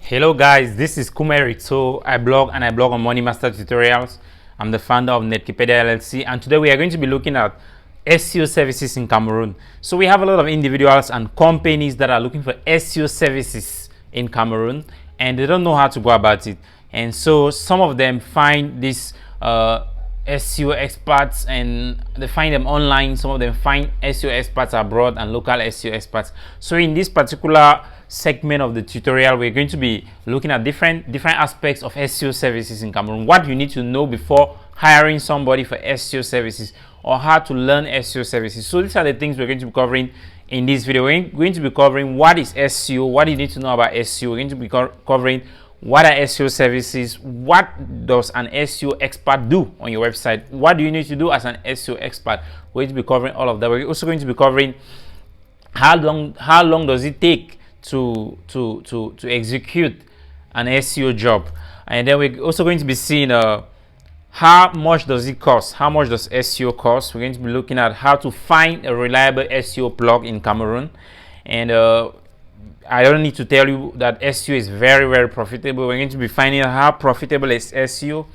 Hello guys, this is Kumerik. So I blog on Money Master Tutorials. I'm the founder of Netkipedia LLC, and today we are going to be looking at SEO services in Cameroon. So we have a lot of individuals and companies that are looking for SEO services in Cameroon, and they don't know how to go about it. And so some of them find these SEO experts and they find them online. Some of them find SEO experts abroad and local SEO experts. So in this particular segment of the tutorial, we're going to be looking at different aspects of SEO services in Cameroon. What you need to know before hiring somebody for SEO services, or how to learn SEO services. So these are the things we're going to be covering in this video. We're going to be covering what is SEO, what you need to know about SEO. We're going to be covering what are SEO services, what does an SEO expert do on your website, what do you need to do as an SEO expert. We're going to be covering all of that. We're also going to be covering how long does it take to execute an SEO job, and then we're also going to be seeing how much does it cost, how much does SEO cost. We're going to be looking at how to find a reliable SEO plug in Cameroon, and I don't need to tell you that SEO is very profitable. We're going to be finding out how profitable is SEO,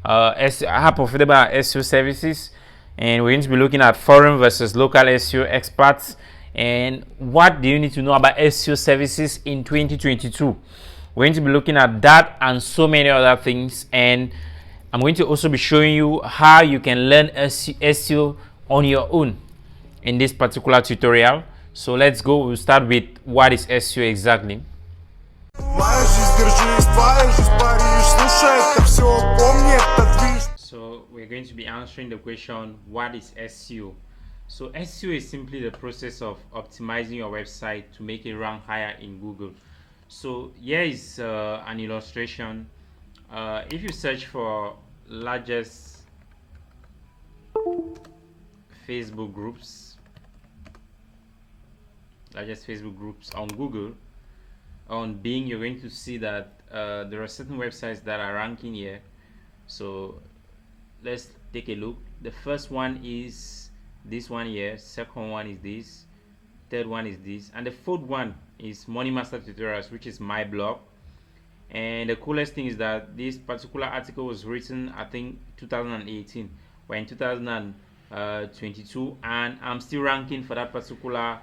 how profitable are SEO services, and we're going to be looking at foreign versus local SEO experts, and what do you need to know about SEO services in 2022. We're going to be looking at that and so many other things, and I'm going to also be showing you how you can learn SEO on your own in this particular tutorial. So let's go. We'll start with what is SEO exactly. So we're going to be answering the question, what is SEO? So SEO is simply the process of optimizing your website to make it rank higher in Google. So here is an illustration. If you search for largest Facebook groups on Google, on Bing, you're going to see that there are certain websites that are ranking here. So let's take a look. The first one is this one here, second one is this, third one is this, and the fourth one is Money Master Tutorials, which is my blog. And the coolest thing is that this particular article was written, I think, 2018. We're in 2022, and I'm still ranking for that particular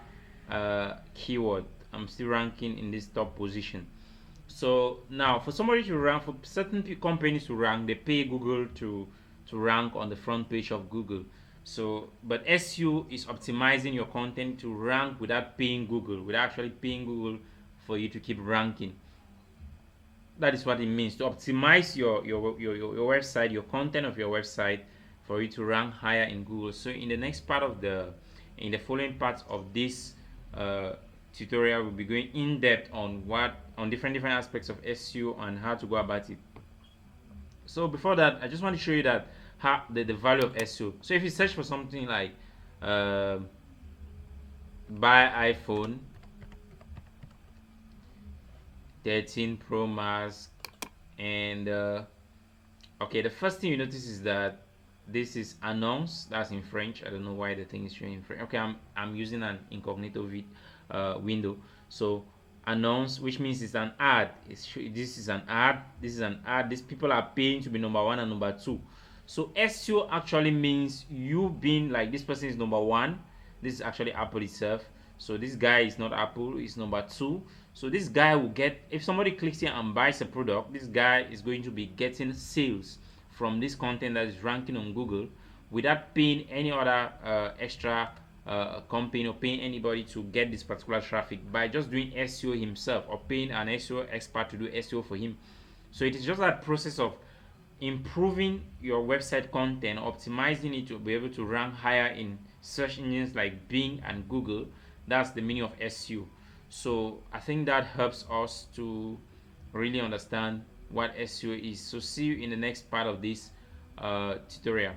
keyword. I'm still ranking in this top position. So now, for somebody to rank, for certain companies to rank, they pay Google to rank on the front page of Google. So, but SEO is optimizing your content to rank without paying Google, without actually paying Google for you to keep ranking. That is what it means, to optimize your website, your content of your website, for you to rank higher in Google. So in the next part of the following parts of this tutorial, we'll be going in depth on different aspects of SEO and how to go about it. So before that, I just want to show you that how the value of SEO. So if you search for something like buy iPhone 13 Pro Max, and okay, the first thing you notice is that this is annonce. That's in French. I don't know why the thing is showing in French. Okay, I'm using an incognito window. So announce, which means it's an ad. This is an ad. This is an ad. These people are paying to be number one and number two. So SEO actually means you being like, this person is number one. This is actually Apple itself. So this guy is not Apple, he's number two. So this guy will get, if somebody clicks here and buys a product, this guy is going to be getting sales from this content that is ranking on Google without paying any other extra company or paying anybody to get this particular traffic, by just doing SEO himself or paying an SEO expert to do SEO for him. So it is just that process of improving your website content, optimizing it to be able to rank higher in search engines like Bing and Google. That's the meaning of SEO. So I think that helps us to really understand what SEO is. So see you in the next part of this tutorial.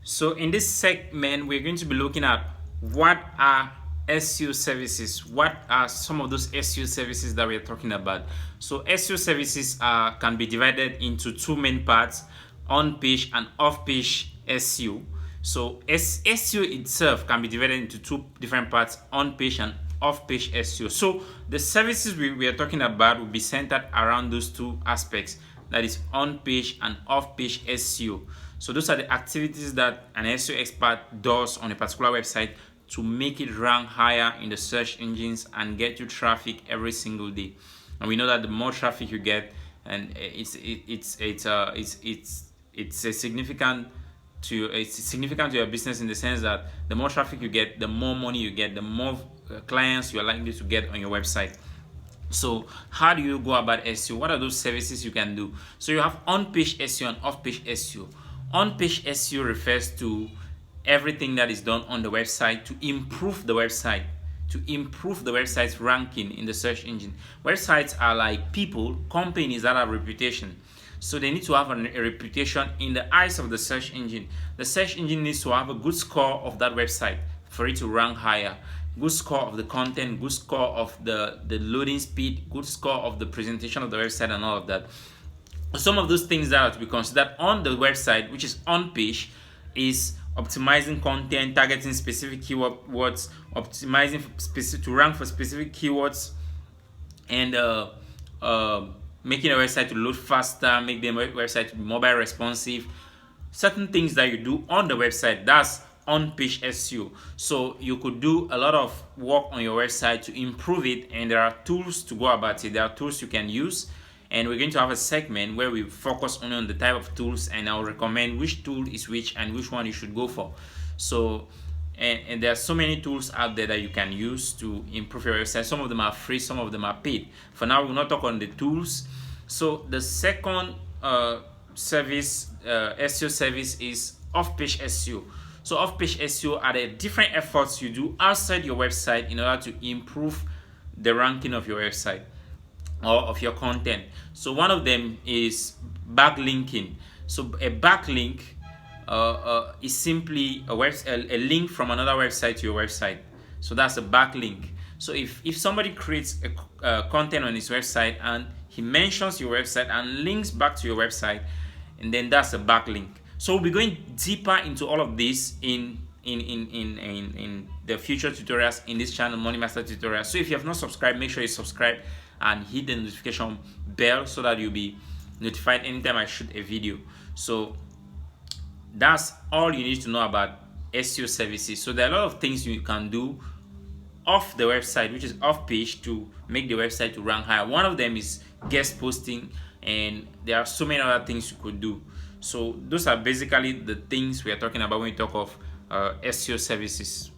So in this segment, we're going to be looking at what are SEO services. What are some of those SEO services that we're talking about? So SEO services can be divided into two main parts: on-page and off-page SEO. So SEO itself can be divided into two different parts: on-page and off-page SEO. So the services we are talking about will be centered around those two aspects, that is on-page and off-page SEO. So those are the activities that an SEO expert does on a particular website to make it rank higher in the search engines and get you traffic every single day. And we know that the more traffic you get, and it's significant to your business, in the sense that the more traffic you get, the more money you get, the more clients you are likely to get on your website. So how do you go about SEO? What are those services you can do? So you have on-page SEO and off-page SEO. On-page SEO refers to everything that is done on the website to improve the website, to improve the website's ranking in the search engine. Websites are like people, companies that have reputation. So they need to have a reputation in the eyes of the search engine. The search engine needs to have a good score of that website for it to rank higher. Good score of the content, good score of the loading speed, good score of the presentation of the website, and all of that. Some of those things that are to be considered on the website, which is on page, is optimizing content, targeting specific keywords, optimizing to rank for specific keywords, and making a website to load faster, make the website to be mobile responsive. Certain things that you do on the website, that's on-page SEO. So you could do a lot of work on your website to improve it, and there are tools to go about it. There are tools you can use, and we're going to have a segment where we focus only on the type of tools, and I'll recommend which tool is which and which one you should go for. So and there are so many tools out there that you can use to improve your website. Some of them are free, some of them are paid. For now, we'll not talk on the tools. So the second service, SEO service, is off-page SEO. So off-page SEO are the different efforts you do outside your website in order to improve the ranking of your website or of your content. So one of them is backlinking. So a backlink is simply a link from another website to your website. So that's a backlink. So if somebody creates a content on his website and he mentions your website and links back to your website, and then that's a backlink. So we'll be going deeper into all of this in the future tutorials in this channel, Money Master Tutorials. So if you have not subscribed, make sure you subscribe and hit the notification bell so that you'll be notified anytime I shoot a video. So that's all you need to know about SEO services. So there are a lot of things you can do off the website, which is off page, to make the website to rank higher. One of them is guest posting, and there are so many other things you could do. So those are basically the things we are talking about when we talk of SEO services.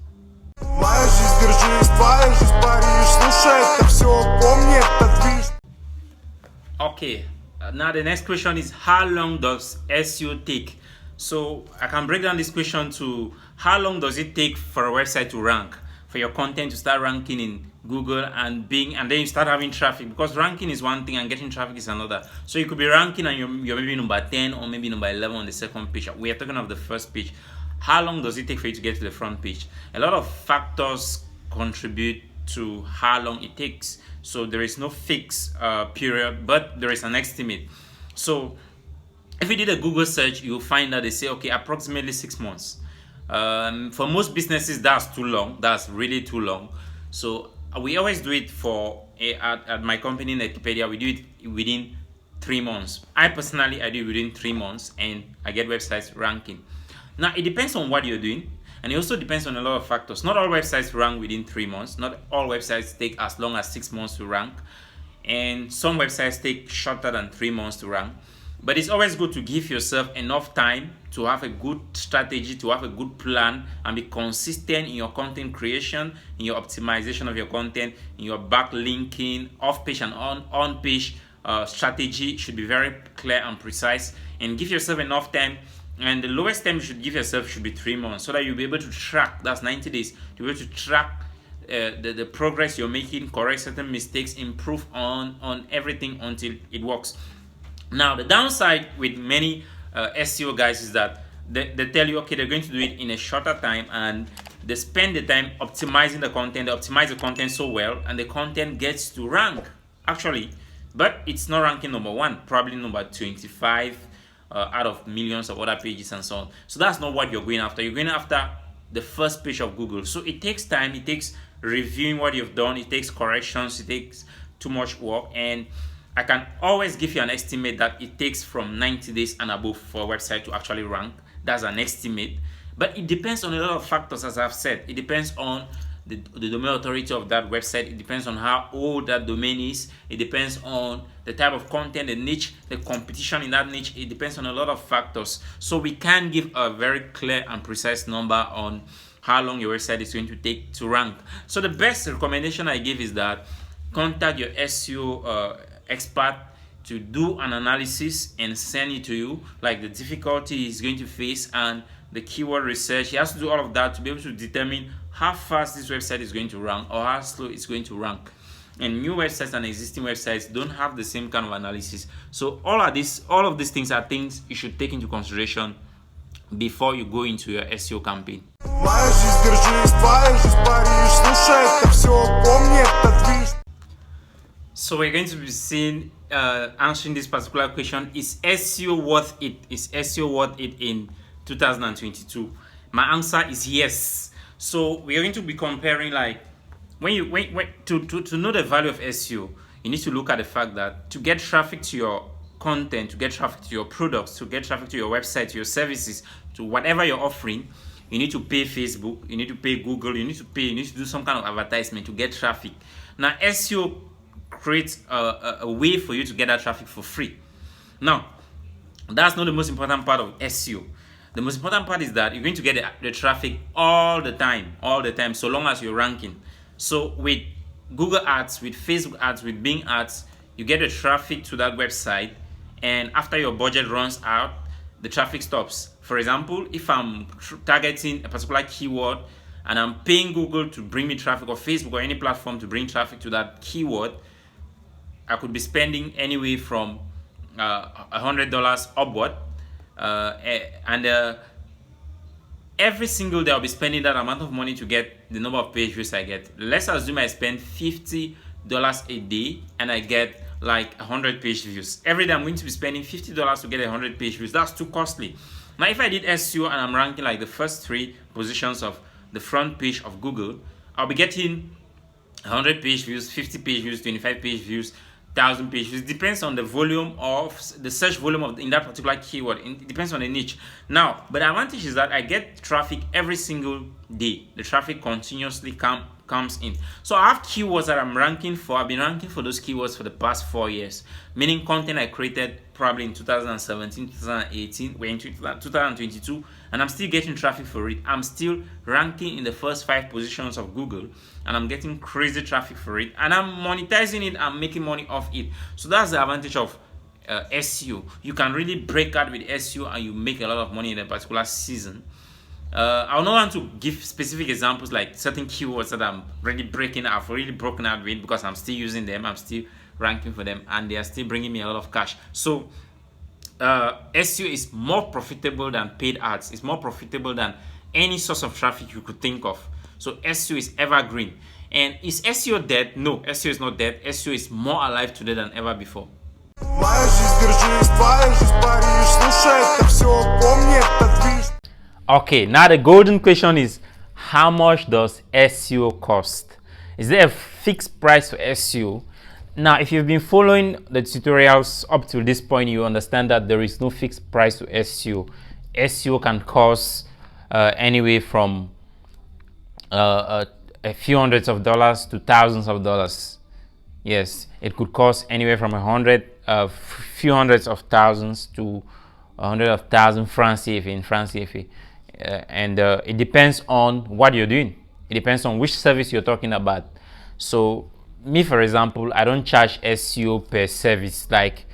Okay, now the next question is, how long does SEO take? So I can break down this question to how long does it take for a website to rank, for your content to start ranking in Google and Bing, and then you start having traffic, because ranking is one thing and getting traffic is another. So you could be ranking and you're maybe number 10 or maybe number 11 on the second page. We are talking of the first page. How long does it take for you to get to the front page? A lot of factors contribute to how long it takes. So there is no fixed period, but there is an estimate. So if you did a Google search, you'll find that they say, okay, approximately 6 months. For most businesses, that's too long. That's really too long. So we always do it at my company, Netkipedia, we do it within 3 months. I do it within 3 months, and I get websites ranking. Now, it depends on what you're doing, and it also depends on a lot of factors. Not all websites rank within 3 months. Not all websites take as long as 6 months to rank, and some websites take shorter than 3 months to rank. But it's always good to give yourself enough time to have a good strategy, to have a good plan, and be consistent in your content creation, in your optimization of your content, in your backlinking. Off-page and on-page strategy should be very clear and precise, and give yourself enough time. And the lowest time you should give yourself should be 3 months, so that you'll be able to track, that's 90 days, to be able to track the progress you're making, correct certain mistakes, improve on everything until it works. Now, the downside with many SEO guys is that they tell you, okay, they're going to do it in a shorter time, and they spend the time optimizing the content. They optimize the content so well, and the content gets to rank, actually. But it's not ranking number 1, probably number 25 out of millions of other pages and so on. So that's not what you're going after. You're going after the first page of Google. So it takes time, it takes reviewing what you've done, it takes corrections, it takes too much work, and I can always give you an estimate that it takes from 90 days and above for a website to actually rank. That's an estimate, but it depends on a lot of factors. As I've said, it depends on the domain authority of that website. It depends on how old that domain is. It depends on the type of content, the niche, the competition in that niche. It depends on a lot of factors. So we can't give a very clear and precise number on how long your website is going to take to rank. So the best recommendation I give is that contact your SEO expert to do an analysis and send it to you, like the difficulty he's going to face and the keyword research. He has to do all of that to be able to determine how fast this website is going to rank or how slow it's going to rank. And new websites and existing websites don't have the same kind of analysis. So all of these things are things you should take into consideration before you go into your SEO campaign. So we're going to be seeing answering this particular question: is SEO worth it? Is SEO worth it in 2022? My answer is yes. So we're going to be comparing, like, to know the value of SEO, you need to look at the fact that to get traffic to your content, to get traffic to your products, to get traffic to your website, to your services, to whatever you're offering, you need to pay Facebook, you need to pay Google, you need to do some kind of advertisement to get traffic. Now SEO creates a way for you to get that traffic for free. Now that's not the most important part of SEO. The most important part is that you're going to get the traffic all the time, so long as you're ranking. So with Google ads, with Facebook ads, with Bing ads, you get the traffic to that website, and after your budget runs out, the traffic stops. For example, if I'm targeting a particular keyword and I'm paying Google to bring me traffic, or Facebook or any platform to bring traffic to that keyword, I could be spending anywhere from $100 upward, and every single day I'll be spending that amount of money to get the number of page views I get. Let's assume I spend $50 a day and I get like 100 page views. Every day I'm going to be spending $50 to get 100 page views. That's too costly. Now if I did SEO and I'm ranking like the first 3 positions of the front page of Google, I'll be getting 100 page views, 50 page views, 25 page views, 1,000 page views. It depends on the volume of the search volume in that particular keyword. It depends on the niche. Now, but the advantage is that I get traffic every single day. The traffic continuously comes in. So I have keywords that I'm ranking for. I've been ranking for those keywords for the past 4 years, meaning content I created probably in 2017, 2018, we're in 2022, and I'm still getting traffic for it. I'm still ranking in the first 5 positions of Google, and I'm getting crazy traffic for it, and I'm monetizing it. I'm making money off it. So that's the advantage of SEO. You can really break out with SEO and you make a lot of money in a particular season. I don't want to give specific examples like certain keywords that I've really broken out with, because I'm still using them, I'm still ranking for them, and they are still bringing me a lot of cash. So SEO is more profitable than paid ads. It's more profitable than any source of traffic you could think of. So SEO is evergreen. And is SEO dead? No, SEO is not dead. SEO is more alive today than ever before. Okay, now the golden question is, how much does SEO cost? Is there a fixed price for SEO? Now, if you've been following the tutorials up to this point, you understand that there is no fixed price to SEO. SEO can cost anywhere from a few hundreds of dollars to thousands of dollars. Yes, it could cost anywhere from a few hundreds of thousands to 100,000 francs CFA in France CFA. And it depends on what you're doing. It depends on which service you're talking about. So me, for example, I don't charge SEO per service. Like,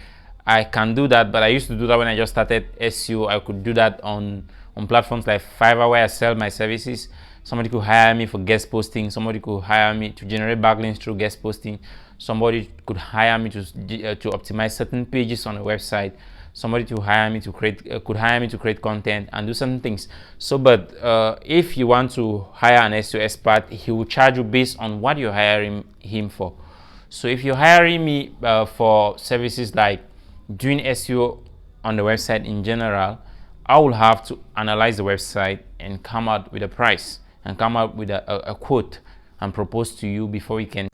I can do that, but I used to do that when I just started SEO. I could do that on platforms like Fiverr, where I sell my services. Somebody could hire me for guest posting. Somebody could hire me to generate backlinks through guest posting. Somebody could hire me to optimize certain pages on a website. Somebody could hire me to create content and do certain things. So, but if you want to hire an SEO expert, he will charge you based on what you're hiring him for. So if you're hiring me for services like doing SEO on the website in general, I will have to analyze the website and come out with a price and come out with a quote and propose to you before we can.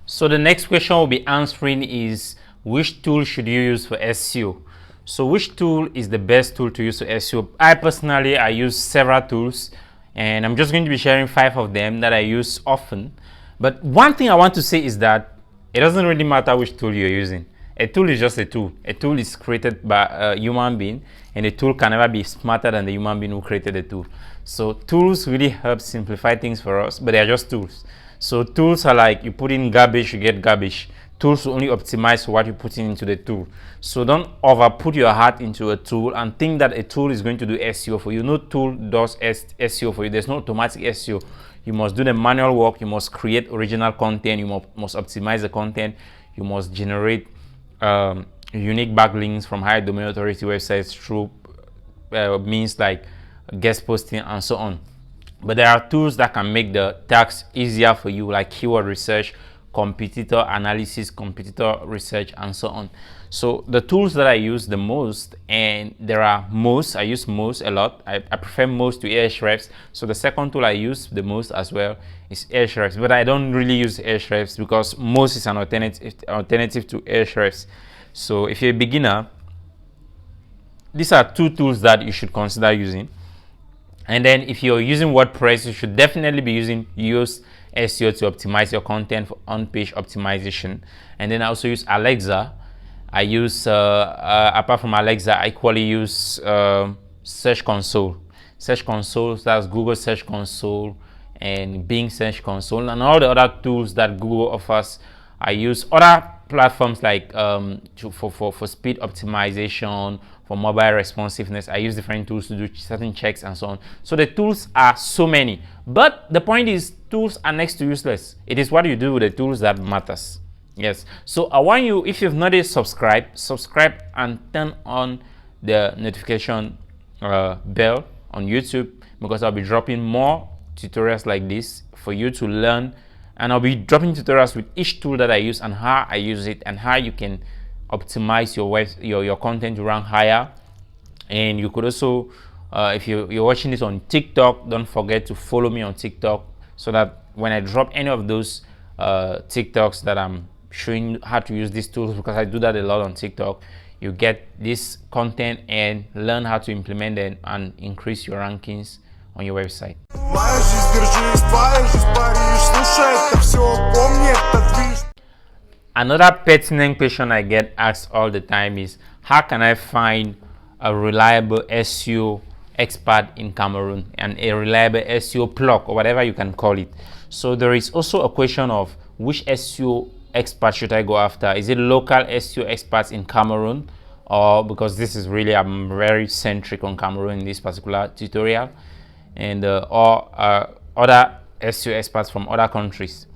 So the next question we'll be answering is, which tool should you use for SEO? So which tool is the best tool to use for SEO? I personally use several tools, and I'm just going to be sharing 5 of them that I use often. But one thing I want to say is that it doesn't really matter which tool you're using. A tool is just a tool. A tool is created by a human being, and a tool can never be smarter than the human being who created the tool. So tools really help simplify things for us, but they're just tools. So tools are like, you put in garbage, you get garbage. Tools will only optimize what you put into the tool. So don't over put your heart into a tool and think that a tool is going to do SEO for you. No tool does SEO for you. There's no automatic SEO. You must do the manual work. You must create original content. You must optimize the content. You must generate unique backlinks from high domain authority websites through means like guest posting and so on. But there are tools that can make the task easier for you, like keyword research, competitor analysis, competitor research, and so on. So the tools that I use the most, and there are most, I use most a lot. I prefer most to Ahrefs. So the second tool I use the most as well is Ahrefs, but I don't really use Ahrefs because most is an alternative to Ahrefs. So if you're a beginner, these are 2 tools that you should consider using. And then if you're using WordPress, you should definitely be using Yoast SEO to optimize your content for on-page optimization. And then I also use Alexa. I use apart from Alexa, I equally use Search Console. Search Console, that's Google Search Console and Bing Search Console, and all the other tools that Google offers. I use other platforms like for speed optimization, for mobile responsiveness. I use different tools to do certain checks and so on. So the tools are so many, but the point is, tools are next to useless. It is what you do with the tools that matters. Yes. So I want you, if you've not yet subscribe and turn on the notification bell on YouTube, because I'll be dropping more tutorials like this for you to learn, and I'll be dropping tutorials with each tool that I use and how I use it and how you can optimize your content to rank higher. And you could also, if you're watching this on TikTok, don't forget to follow me on TikTok, so that when I drop any of those TikToks that I'm showing you how to use these tools, because I do that a lot on TikTok, you get this content and learn how to implement it and increase your rankings on your website. Another pertinent question I get asked all the time is, how can I find a reliable SEO expert in Cameroon and a reliable SEO plug, or whatever you can call it? So there is also a question of, which SEO expert should I go after? Is it local SEO experts in Cameroon, or, because this is really, I'm very centric on Cameroon in this particular tutorial, and or other SEO experts from other countries.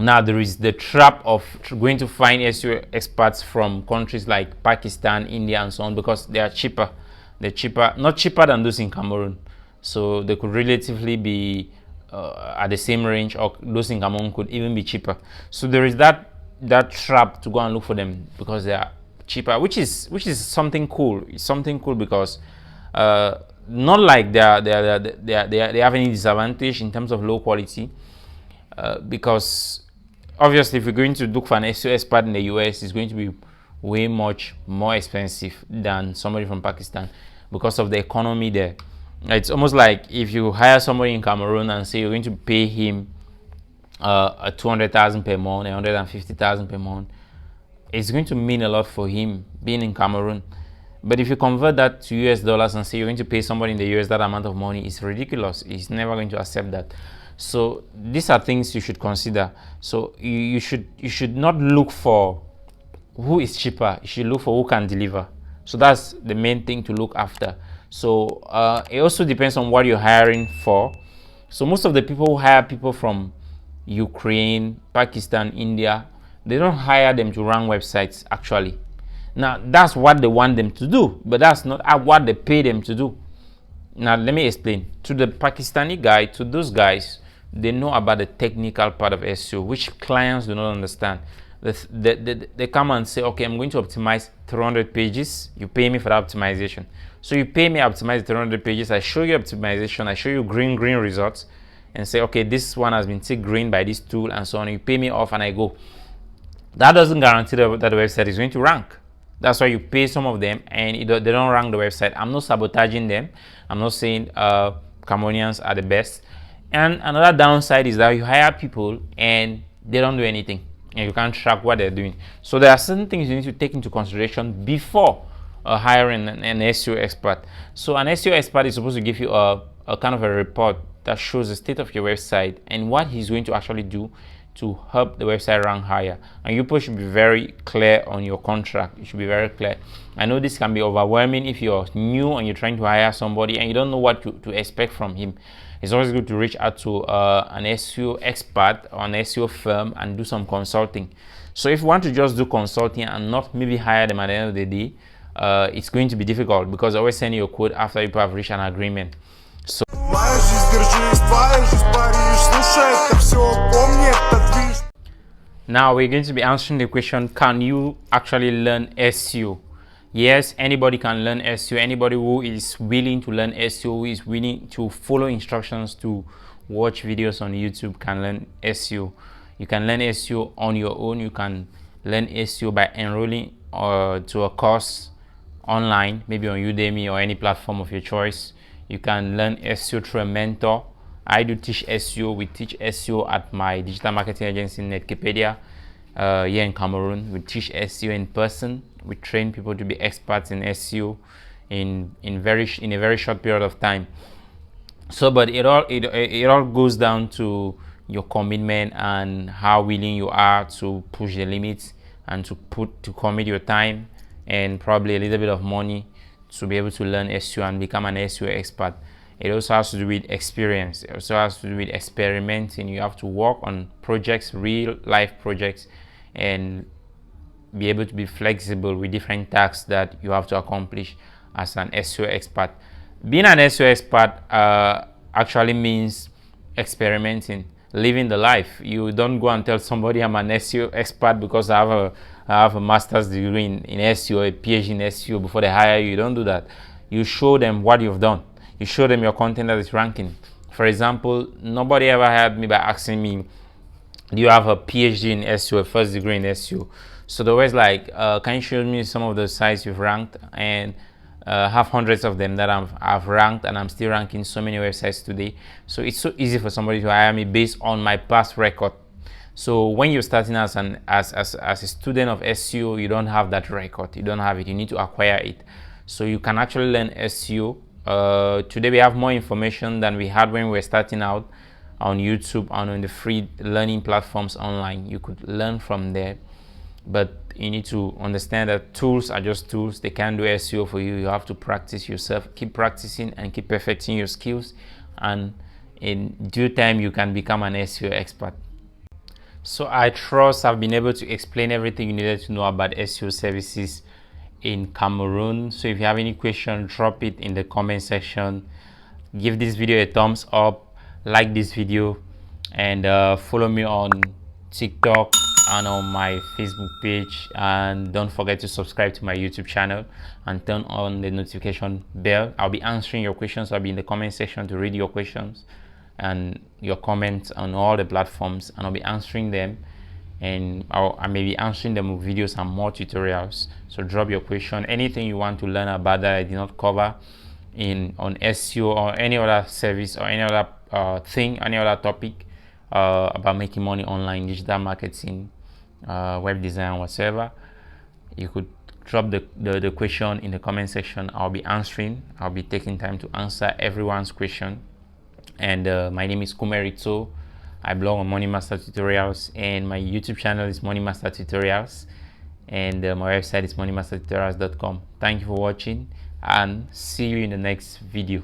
Now there is the trap of going to find SEO experts from countries like Pakistan, India, and so on, because they are cheaper. They're cheaper, not cheaper than those in Cameroon, so they could relatively be at the same range, or those in Cameroon could even be cheaper. So there is that trap to go and look for them because they are cheaper, which is something cool. It's something cool because not like they have any disadvantage in terms of low quality, because obviously if you're going to look for an SEO expert in the US, it's going to be way much more expensive than somebody from Pakistan because of the economy there. It's almost like if you hire somebody in Cameroon and say you're going to pay him a 200,000 per month, 150,000 per month, it's going to mean a lot for him being in Cameroon. But if you convert that to US dollars and say you're going to pay somebody in the US that amount of money, it's ridiculous. He's never going to accept that. So these are things you should consider. So you should not look for who is cheaper. You should look for who can deliver. So that's the main thing to look after. So it also depends on what you're hiring for. So most of the people who hire people from Ukraine, Pakistan, India, they don't hire them to run websites actually. Now that's what they want them to do, but that's not what they pay them to do. Now let me explain. To the Pakistani guy, to those guys they know about the technical part of SEO, which clients do not understand. They come and say, okay, I'm going to optimize 300 pages. You pay me for that optimization. So you pay me, optimize 300 pages. I show you optimization. I show you green results, and say, okay, this one has been ticked green by this tool, and so on. You pay me off, and I go. That doesn't guarantee that the website is going to rank. That's why you pay some of them, and they don't rank the website. I'm not sabotaging them. I'm not saying Cameroonians are the best. And another downside is that you hire people and they don't do anything, and you can't track what they're doing. So there are certain things you need to take into consideration before hiring an SEO expert. So an SEO expert is supposed to give you a kind of a report that shows the state of your website and what he's going to actually do to help the website rank higher. And you should be very clear on your contract. You should be very clear. I know this can be overwhelming if you're new and you're trying to hire somebody and you don't know what to expect from him. It's always good to reach out to an SEO expert or an SEO firm and do some consulting. So if you want to just do consulting and not maybe hire them at the end of the day, it's going to be difficult, because I always send you a quote after you have reached an agreement. So now we're going to be answering the question, can you actually learn SEO? Yes, anybody can learn SEO. Anybody who is willing to learn SEO, who is willing to follow instructions, to watch videos on YouTube, can learn SEO. You can learn SEO on your own. You can learn SEO by enrolling to a course online, maybe on Udemy or any platform of your choice. You can learn SEO through a mentor. I do teach SEO. We teach SEO at my digital marketing agency, Netkipedia, here in Cameroon. We teach SEO in person. We train people to be experts in SEO in a very short period of time. So, but it all goes down to your commitment and how willing you are to push the limits and to commit your time and probably a little bit of money to be able to learn SEO and become an SEO expert. It also has to do with experience. It also has to do with experimenting. You have to work on projects, real life projects, and be able to be flexible with different tasks that you have to accomplish as an SEO expert. Being an SEO expert actually means experimenting, living the life. You don't go and tell somebody I'm an SEO expert because I have a master's degree in SEO, a PhD in SEO before they hire you. You don't do that. You show them what you've done. You show them your content that is ranking. For example, nobody ever hired me by asking me, do you have a PhD in SEO, a first degree in SEO? So they're always like, can you show me some of the sites you've ranked? And have hundreds of them that I've ranked, and I'm still ranking so many websites today. So it's so easy for somebody to hire me based on my past record. So when you're starting as a student of SEO, you don't have that record. You don't have it. You need to acquire it. So you can actually learn SEO. Today we have more information than we had when we were starting out on YouTube and on the free learning platforms online. You could learn from there, but you need to understand that tools are just tools. They can't do SEO for you. You have to practice yourself, keep practicing and keep perfecting your skills, and in due time you can become an SEO expert. So I trust I've been able to explain everything you needed to know about SEO services in Cameroon. So if you have any question, drop it in the comment section. Give this video a thumbs up, like this video, and follow me on TikTok and on my Facebook page, and don't forget to subscribe to my YouTube channel and turn on the notification bell. I'll be answering your questions. I'll be in the comment section to read your questions and your comments on all the platforms, and I'll be answering them, and I may be answering them with videos and more tutorials. So drop your question, anything you want to learn about that I did not cover on SEO or any other service or any other thing, any other topic about making money online, digital marketing, web design, whatever. You could drop the question in the comment section. I'll be answering. I'll be taking time to answer everyone's question. And my name is Kumerito. I blog on Money Master Tutorials, and my YouTube channel is Money Master Tutorials, and my website is moneymastertutorials.com. Thank you for watching, and see you in the next video.